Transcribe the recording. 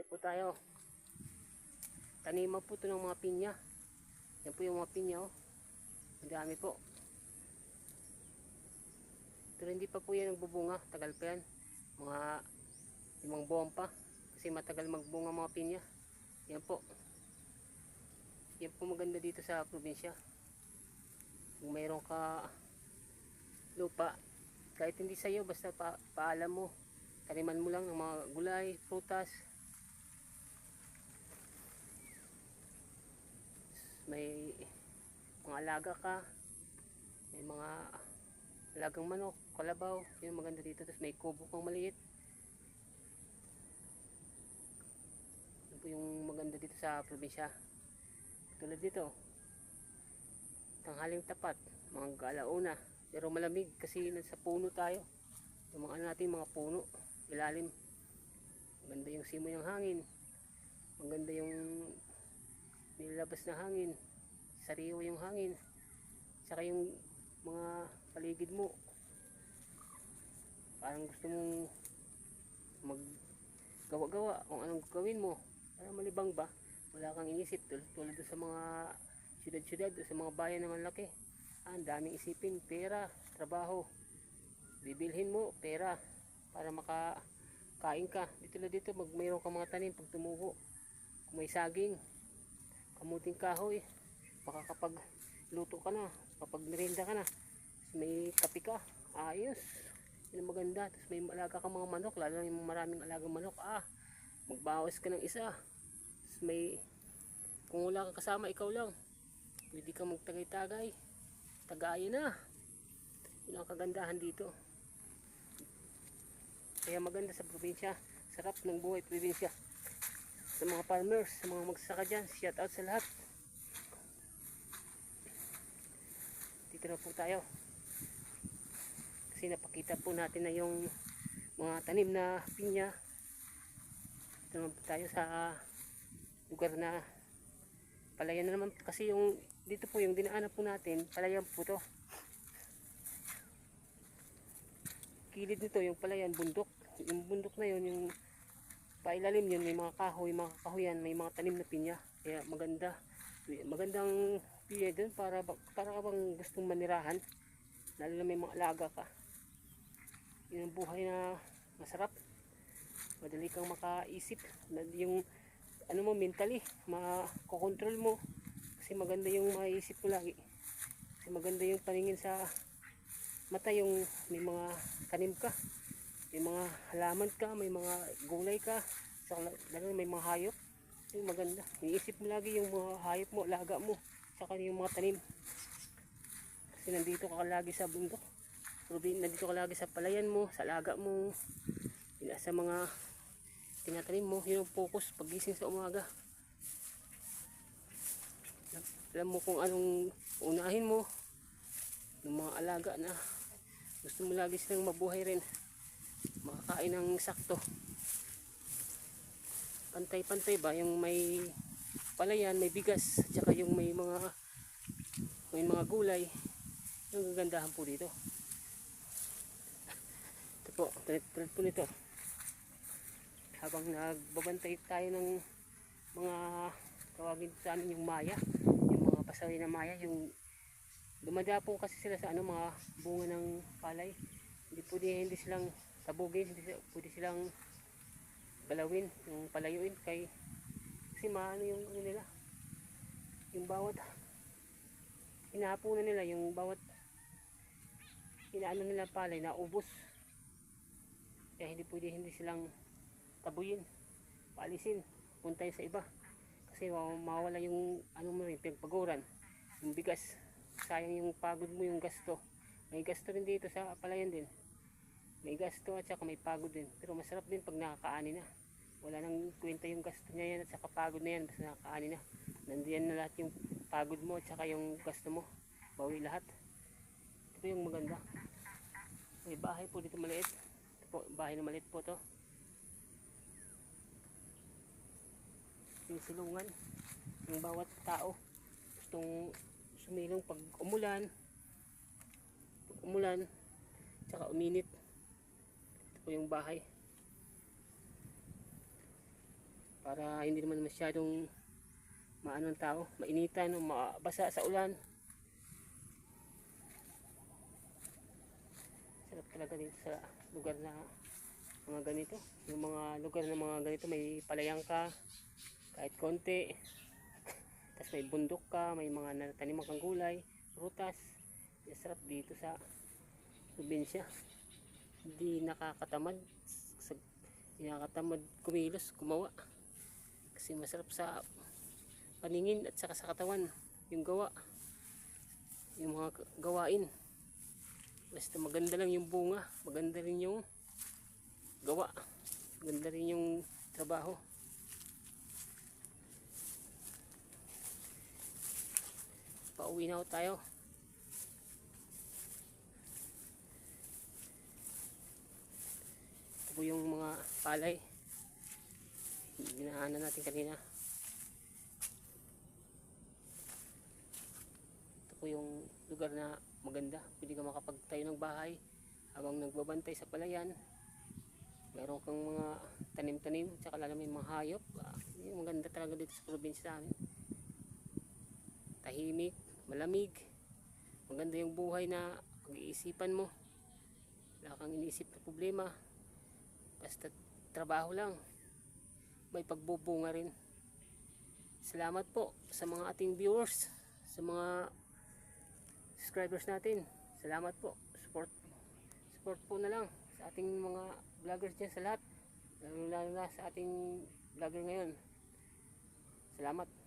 po tayo. Taniman po ito ng mga pinya. Yan po yung mga pinya, oh. Ang dami po. Pero hindi pa po yan nagbubunga. Tagal pa yan. Mga 5 buwan pa. Kasi matagal magbunga mga pinya. Yan po. Yan po maganda dito sa probinsya. Kung mayroon ka lupa, kahit hindi sa'yo, basta paalam mo. Taniman mo lang ng mga gulay, prutas. May mga alaga ka. May mga alagang manok, kalabaw. Yun maganda dito. Tapos may kubo kang maliit. Yun po yung maganda dito sa probinsya. Tulad dito, tanghaling tapat, mga alauna. Pero malamig kasi nasa puno tayo. Yung mga natin, mga puno, ilalim. Maganda yung simoy ng hangin. Maganda yung nilabas na hangin. Sariwa yung hangin. Saka yung mga paligid mo. Parang gusto mong maggawa-gawa kung anong gawin mo. Para malibang ba? Wala kang inisip tulad sa mga syudad-syudad, sa mga bayan na malaki. Ang daming isipin, pera, trabaho. Bibilhin mo, pera, para makakain ka. Dito mayroon kang mga tanim pag tumubo. Kung may saging, kamuting kahoy, makakapagluto ka na, kapag merienda ka na. Tapos may kape ka, ayos. Yun ang maganda. Tapos may alaga kang mga manok, lalo na yung maraming alagang manok. Magbawas ka ng isa. Tapos kung wala kang kasama, ikaw lang. Pwede kang magtagay-tagay. Tagayin na. Yun ang kagandahan dito. Kaya maganda sa probinsya. Sarap ng buhay probinsya. Sa mga farmers, sa mga magsasaka dyan, shout out sa lahat. Dito na po tayo. Kasi napakita po natin na yung mga tanim na pinya. Dito naman po tayo sa lugar na palayan na naman. Kasi yung dito po yung dinaanan po natin, palayan po to. Kilid nito yung palayan, bundok. Yung bundok na yun, yung pailalim yun, may mga kahoyan, may mga tanim na pinya. Kaya magandang pinya dun para ka bang gustong manirahan. Lalo na may mga alaga ka. Yun ang buhay na masarap. Madali kang makaisip. Yung ano mo, mentally, makokontrol mo. Kasi maganda yung maisip mo lagi. Kasi maganda yung paningin sa mata, yung may mga tanim ka. May mga halaman ka, may mga gulay ka. Lalo may mga hayop. Yung maganda. Iisip mo lagi yung mga hayop mo, alaga mo. Saka yung mga tanim. Kasi nandito ka lagi sa bundok. Nandito ka lagi sa palayan mo, sa alaga mo. Sa mga tinatanim mo. Yun ang focus pagising sa umaga. Alam mo kung anong unahin mo. Yung mga alaga na gusto mo lagi silang mabuhay rin. Makakain ng sakto. Pantay-pantay ba? Yung may palayan, may bigas, at saka yung may mga gulay. Yung gagandahan po dito. Ito po, tulad po nito. Habang nagbabantay tayo ng mga tawagin sa amin yung maya, yung mga pasaway na maya, yung dumadapo kasi sila sa mga bunga ng palay. Hindi silang tabugin, hindi pwede silang galawin, yung palayuin kasi maano yung nila, yung bawat hinahapunan nila, yung bawat inaano nila palay na ubos. Kaya hindi silang tabuyin, paalisin, puntayin sa iba. Kasi mawala yung pinagpaguran, yung bigas. Sayang yung pagod mo, yung gasto. May gasto rin dito sa palayan din. May gasto at saka may pagod din. Pero masarap din pag nakakaani na. Wala nang kwenta yung gasto niya yan at saka pagod na yan. Basta nakakaani na. Nandiyan na lahat yung pagod mo at saka yung gasto mo. Bawi lahat. Ito yung maganda. May bahay po dito maliit. Ito po, bahay na maliit po to. Yung silungan ng bawat tao gustong sumilong pag umulan tsaka uminit. Ito po yung bahay. para hindi naman masyadong maano ng tao, mainitan o mabasa sa ulan. Sarap talaga dito sa lugar na mga ganito. Yung mga lugar na mga ganito may palayang ka kahit konti. Tapos may bundok ka, may mga nataniman kang gulay, prutas. Sarap dito sa probinsya. Hindi nakakatamad. Hindi nakakatamad kumilos, gumawa. Kasi masarap sa paningin at saka sa katawan yung gawa. Yung mga gawain. Basta maganda lang yung bunga, maganda rin yung gawa, maganda rin yung trabaho. Pauwi na tayo. Ito po yung mga palay ginaanan natin kanina. Ito po yung lugar na maganda, pwede ka makapagtayo ng bahay habang nagbabantay sa palayan. Meron kang mga tanim-tanim, tsaka lalo may mga hayop. Yung maganda talaga dito sa probinsya namin. Tahimik, malamig, maganda yung buhay na pag-iisipan mo. Wala kang iniisip na problema, basta trabaho lang, may pagbubunga rin. Salamat po sa mga ating viewers, sa mga subscribers natin. Salamat po, support po na lang sa ating mga vloggers dyan sa lahat, lalo na sa ating vlogger ngayon. Salamat.